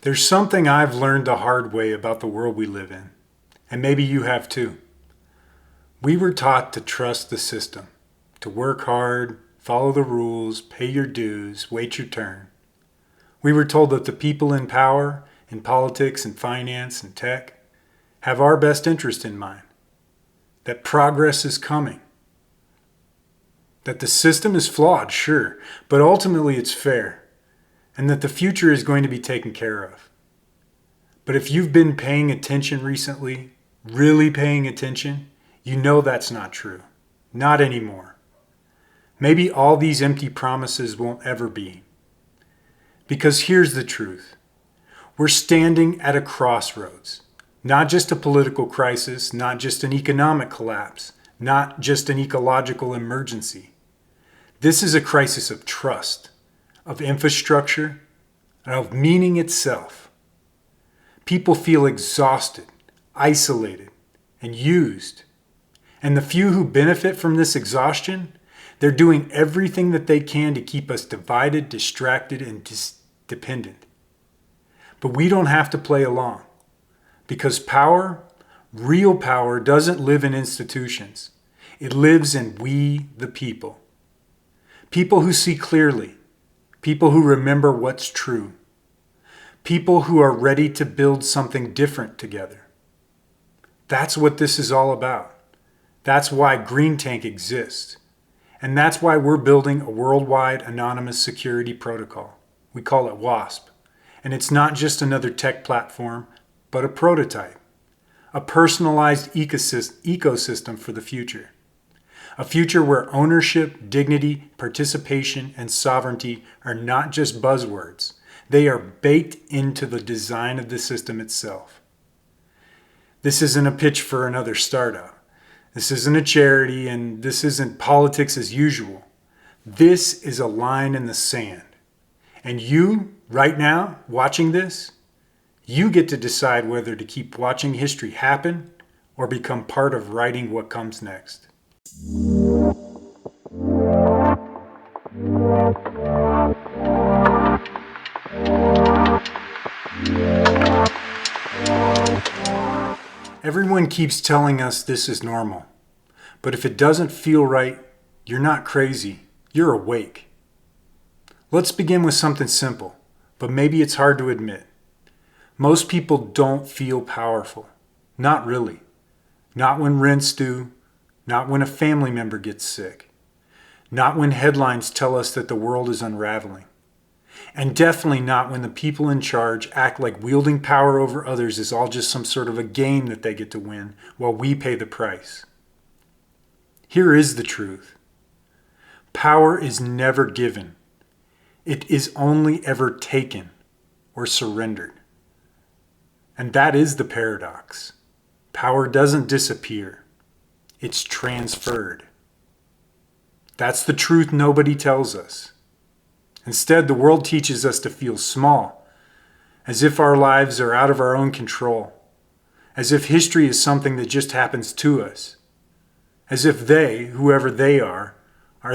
There's something I've learned the hard way about the world we live in, and maybe you have too. We were taught to trust the system, to work hard, follow the rules, pay your dues, wait your turn. We were told that the people in power, in politics and finance and tech, have our best interest in mind, that progress is coming, that the system is flawed, sure, but ultimately it's fair, and that the future is going to be taken care of. But if you've been paying attention recently, really paying attention, you know that's not true. Not anymore. Maybe all these empty promises won't ever be. Because here's the truth. We're standing at a crossroads. Not just a political crisis, not just an economic collapse, not just an ecological emergency. This is a crisis of trust, of infrastructure, and of meaning itself. People feel exhausted, isolated, and used. And the few who benefit from this exhaustion, they're doing everything that they can to keep us divided, distracted, and dependent. But we don't have to play along. Because power, real power, doesn't live in institutions. It lives in we, the people. People who see clearly. People who remember what's true. People who are ready to build something different together. That's what this is all about. That's why Green Tank exists. And that's why we're building a worldwide anonymous security protocol. We call it WASP. And it's not just another tech platform, but a prototype. A personalized ecosystem for the future. A future where ownership, dignity, participation, and sovereignty are not just buzzwords. They are baked into the design of the system itself. This isn't a pitch for another startup. This isn't a charity, and this isn't politics as usual. This is a line in the sand. And you, right now, watching this, you get to decide whether to keep watching history happen or become part of writing what comes next. Everyone keeps telling us this is normal. But if it doesn't feel right, you're not crazy. You're awake. Let's begin with something simple, but maybe it's hard to admit. Most people don't feel powerful. Not really. Not when rent's due. Not when a family member gets sick. Not when headlines tell us that the world is unraveling. And definitely not when the people in charge act like wielding power over others is all just some sort of a game that they get to win while we pay the price. Here is the truth. Power is never given. It is only ever taken or surrendered. And that is the paradox. Power doesn't disappear. It's transferred. That's the truth nobody tells us. Instead, the world teaches us to feel small, as if our lives are out of our own control, as if history is something that just happens to us, as if they, whoever they are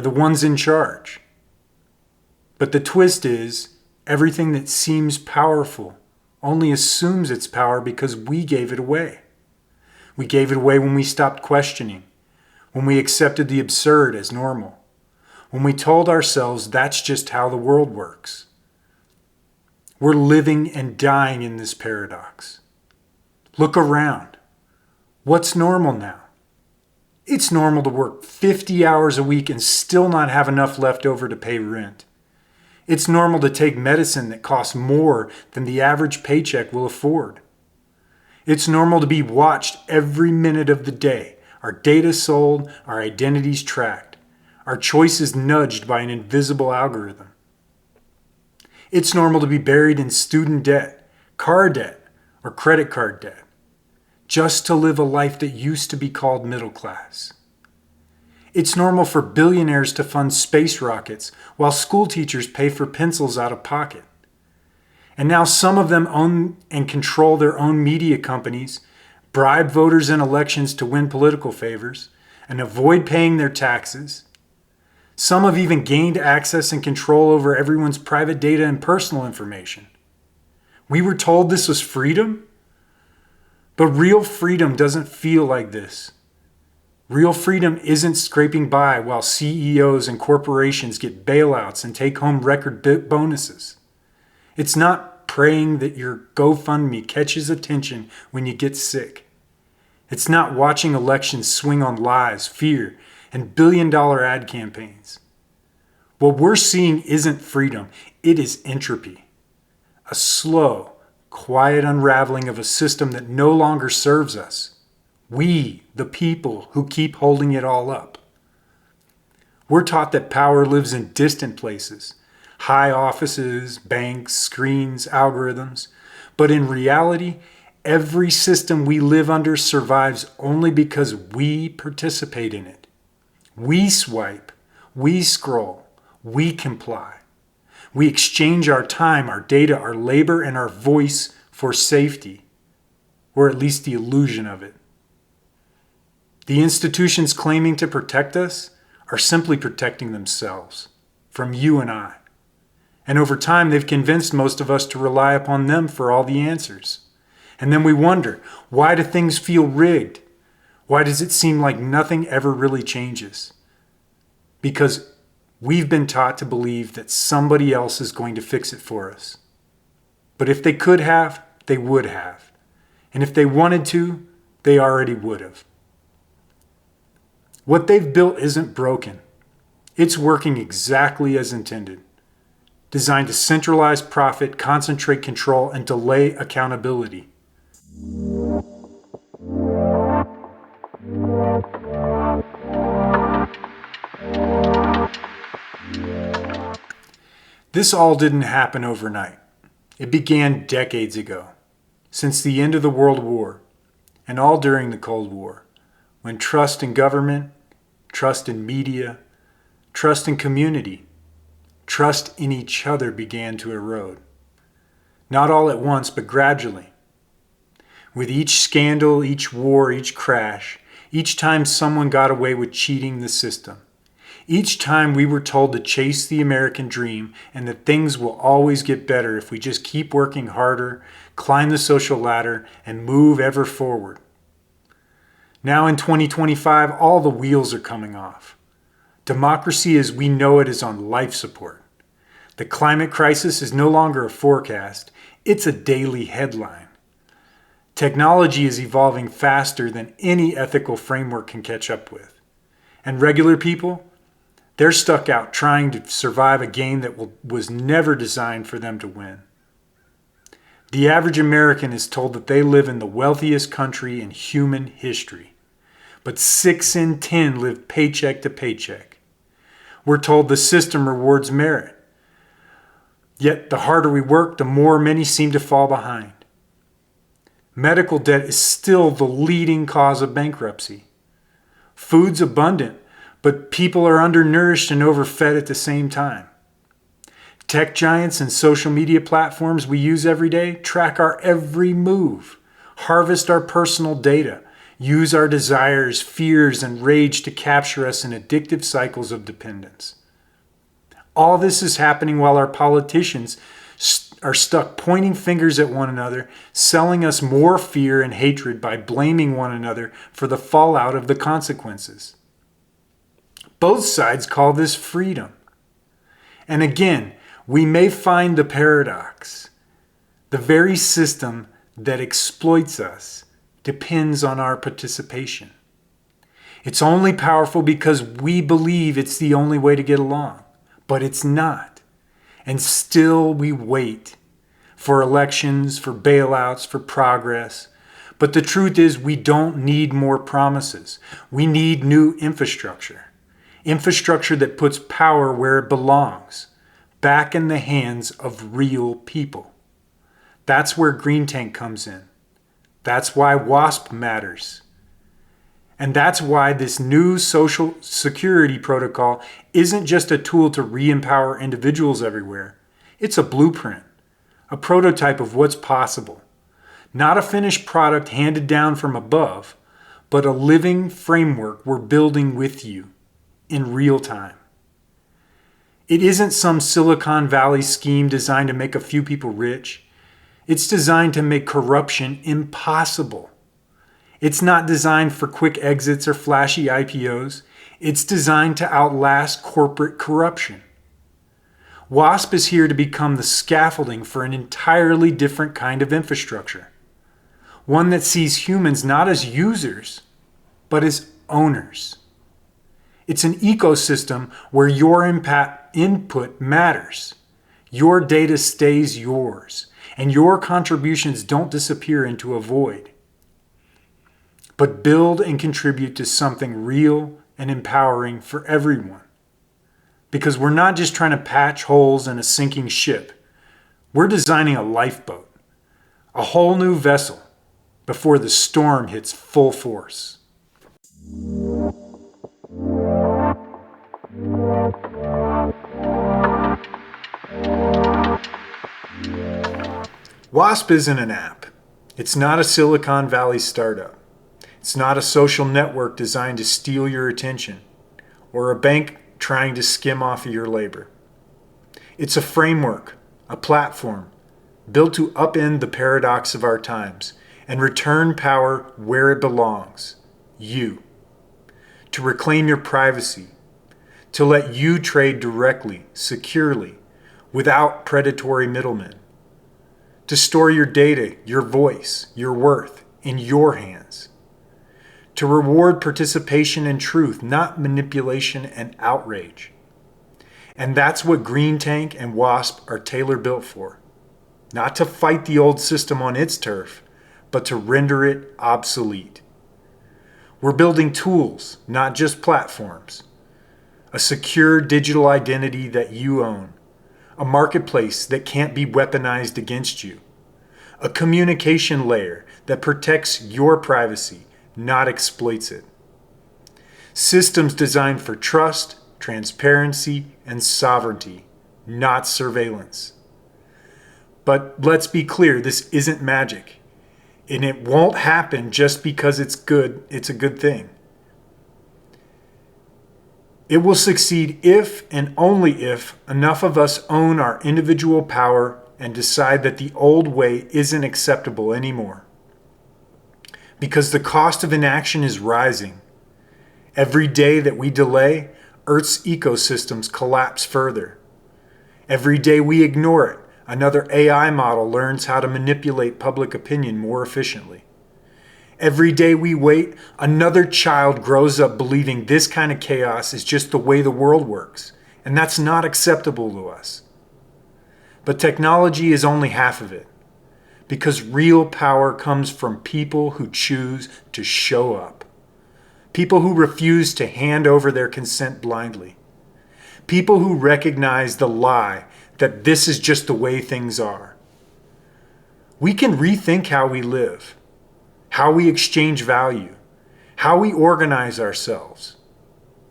the ones in charge. But the twist is, everything that seems powerful only assumes its power because we gave it away. We gave it away when we stopped questioning, when we accepted the absurd as normal, when we told ourselves that's just how the world works. We're living and dying in this paradox. Look around. What's normal now? It's normal to work 50 hours a week and still not have enough left over to pay rent. It's normal to take medicine that costs more than the average paycheck will afford. It's normal to be watched every minute of the day, our data sold, our identities tracked, our choices nudged by an invisible algorithm. It's normal to be buried in student debt, car debt, or credit card debt, just to live a life that used to be called middle class. It's normal for billionaires to fund space rockets while school teachers pay for pencils out of pocket. And now some of them own and control their own media companies, bribe voters in elections to win political favors, and avoid paying their taxes. Some have even gained access and control over everyone's private data and personal information. We were told this was freedom, but real freedom doesn't feel like this. Real freedom isn't scraping by while CEOs and corporations get bailouts and take home record bonuses. It's not praying that your GoFundMe catches attention when you get sick. It's not watching elections swing on lies, fear, and billion-dollar ad campaigns. What we're seeing isn't freedom, it is entropy. A slow, quiet unraveling of a system that no longer serves us. We, the people who keep holding it all up. We're taught that power lives in distant places, high offices, banks, screens, algorithms. But in reality, every system we live under survives only because we participate in it. We swipe, we scroll, we comply. We exchange our time, our data, our labor, and our voice for safety, or at least the illusion of it. The institutions claiming to protect us are simply protecting themselves from you and I. And over time, they've convinced most of us to rely upon them for all the answers. And then we wonder, why do things feel rigged? Why does it seem like nothing ever really changes? Because we've been taught to believe that somebody else is going to fix it for us. But if they could have, they would have. And if they wanted to, they already would have. What they've built isn't broken. It's working exactly as intended. Designed to centralize profit, concentrate control, and delay accountability. This all didn't happen overnight. It began decades ago, since the end of the World War, and all during the Cold War, when trust in government, trust in media, trust in community, trust in each other began to erode. Not all at once, but gradually. With each scandal, each war, each crash, each time someone got away with cheating the system, each time we were told to chase the American dream and that things will always get better if we just keep working harder, climb the social ladder, and move ever forward. Now in 2025, all the wheels are coming off. Democracy as we know it is on life support. The climate crisis is no longer a forecast, it's a daily headline. Technology is evolving faster than any ethical framework can catch up with. And regular people, they're stuck out trying to survive a game that was never designed for them to win. The average American is told that they live in the wealthiest country in human history. But 6 in 10 live paycheck to paycheck. We're told the system rewards merit. Yet the harder we work, the more many seem to fall behind. Medical debt is still the leading cause of bankruptcy. Food's abundant, but people are undernourished and overfed at the same time. Tech giants and social media platforms we use every day track our every move, harvest our personal data, use our desires, fears, and rage to capture us in addictive cycles of dependence. All this is happening while our politicians are stuck pointing fingers at one another, selling us more fear and hatred by blaming one another for the fallout of the consequences. Both sides call this freedom. And again, we may find the paradox. The very system that exploits us depends on our participation. It's only powerful because we believe it's the only way to get along, but it's not. And still we wait for elections, for bailouts, for progress. But the truth is we don't need more promises. We need new infrastructure. Infrastructure that puts power where it belongs, back in the hands of real people. That's where Green Tank comes in. That's why WASP matters. And that's why this new social security protocol isn't just a tool to re-empower individuals everywhere. It's a blueprint, a prototype of what's possible. Not a finished product handed down from above, but a living framework we're building with you in real time. It isn't some Silicon Valley scheme designed to make a few people rich. It's designed to make corruption impossible. It's not designed for quick exits or flashy IPOs. It's designed to outlast corporate corruption. WASP is here to become the scaffolding for an entirely different kind of infrastructure. One that sees humans not as users, but as owners. It's an ecosystem where your input matters. Your data stays yours, and your contributions don't disappear into a void, but build and contribute to something real and empowering for everyone. Because we're not just trying to patch holes in a sinking ship. We're designing a lifeboat, a whole new vessel, before the storm hits full force. WASP isn't an app. It's not a Silicon Valley startup. It's not a social network designed to steal your attention, or a bank trying to skim off of your labor. It's a framework, a platform, built to upend the paradox of our times and return power where it belongs, you. To reclaim your privacy, to let you trade directly, securely, without predatory middlemen. To store your data, your voice, your worth in your hands. To reward participation and truth, not manipulation and outrage. And that's what Green Tank and WASP are tailor-built for. Not to fight the old system on its turf, but to render it obsolete. We're building tools, not just platforms. A secure digital identity that you own. A marketplace that can't be weaponized against you. A communication layer that protects your privacy, not exploits it. Systems designed for trust, transparency, and sovereignty, not surveillance. But let's be clear, this isn't magic. And it won't happen just because it's a good thing. It will succeed if and only if enough of us own our individual power and decide that the old way isn't acceptable anymore. Because the cost of inaction is rising. Every day that we delay, Earth's ecosystems collapse further. Every day we ignore it, another AI model learns how to manipulate public opinion more efficiently. Every day we wait, another child grows up believing this kind of chaos is just the way the world works, and that's not acceptable to us. But technology is only half of it, because real power comes from people who choose to show up. People who refuse to hand over their consent blindly. People who recognize the lie that this is just the way things are. We can rethink how we live, how we exchange value, how we organize ourselves.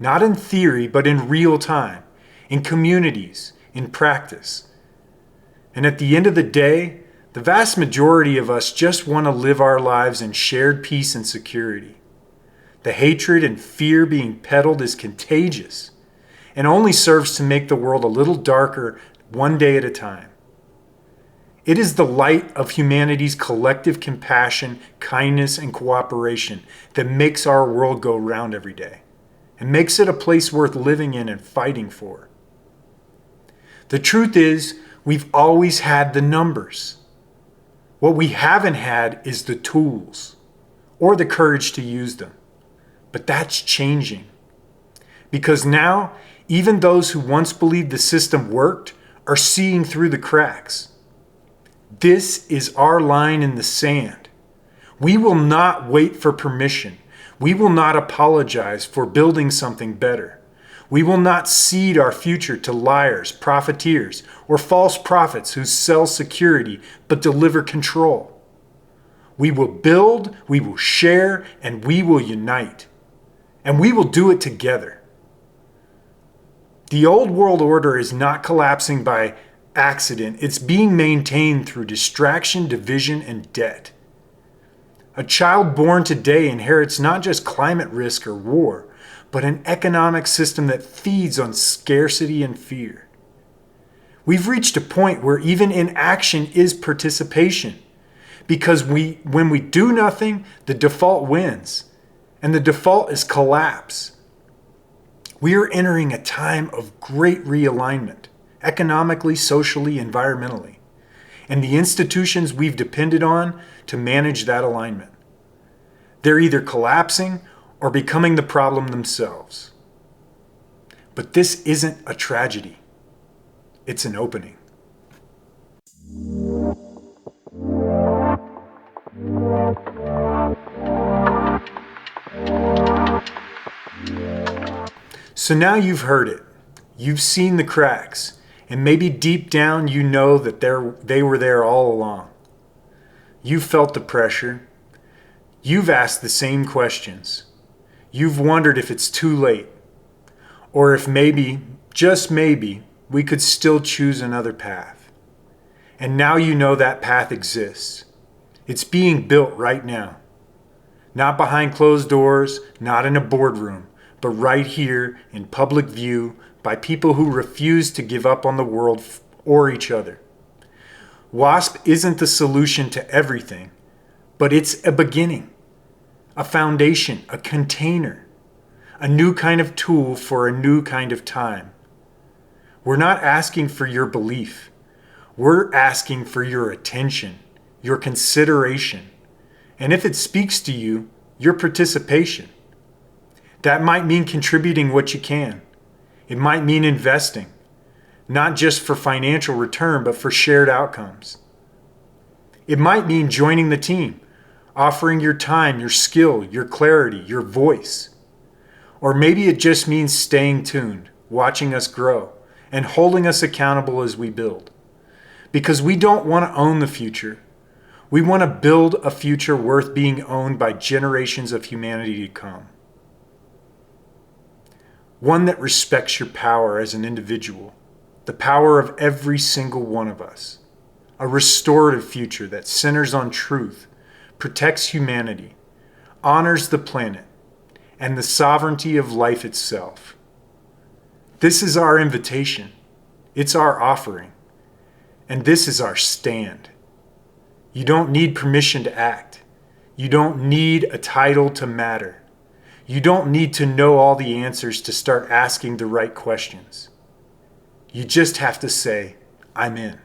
Not in theory, but in real time, in communities, in practice. And at the end of the day, the vast majority of us just want to live our lives in shared peace and security. The hatred and fear being peddled is contagious and only serves to make the world a little darker one day at a time. It is the light of humanity's collective compassion, kindness, and cooperation that makes our world go round every day and makes it a place worth living in and fighting for. The truth is, we've always had the numbers. What we haven't had is the tools or the courage to use them. But that's changing. Because now, even those who once believed the system worked are seeing through the cracks. This is our line in the sand. We will not wait for permission. We will not apologize for building something better. We will not cede our future to liars, profiteers, or false prophets who sell security but deliver control. We will build, we will share, and we will unite. And we will do it together. The old world order is not collapsing by accident. It's being maintained through distraction, division, and debt. A child born today inherits not just climate risk or war, but an economic system that feeds on scarcity and fear. We've reached a point where even inaction is participation, because when we do nothing, the default wins, and the default is collapse. We are entering a time of great realignment, economically, socially, environmentally, and the institutions we've depended on to manage that alignment. They're either collapsing or becoming the problem themselves. But this isn't a tragedy. It's an opening. So now you've heard it. You've seen the cracks, and maybe deep down you know that they were there all along. You've felt the pressure. You've asked the same questions. You've wondered if it's too late, or if maybe, just maybe, we could still choose another path. And now you know that path exists. It's being built right now. Not behind closed doors, not in a boardroom, but right here in public view by people who refuse to give up on the world or each other. WASP isn't the solution to everything, but it's a beginning, a foundation, a container, a new kind of tool for a new kind of time. We're not asking for your belief. We're asking for your attention, your consideration, and if it speaks to you, your participation. That might mean contributing what you can. It might mean investing, not just for financial return, but for shared outcomes. It might mean joining the team, offering your time, your skill, your clarity, your voice. Or maybe it just means staying tuned, watching us grow, and holding us accountable as we build. Because we don't want to own the future. We want to build a future worth being owned by generations of humanity to come. One that respects your power as an individual, the power of every single one of us. A restorative future that centers on truth, protects humanity, honors the planet, and the sovereignty of life itself. This is our invitation. It's our offering. And this is our stand. You don't need permission to act. You don't need a title to matter. You don't need to know all the answers to start asking the right questions. You just have to say, I'm in.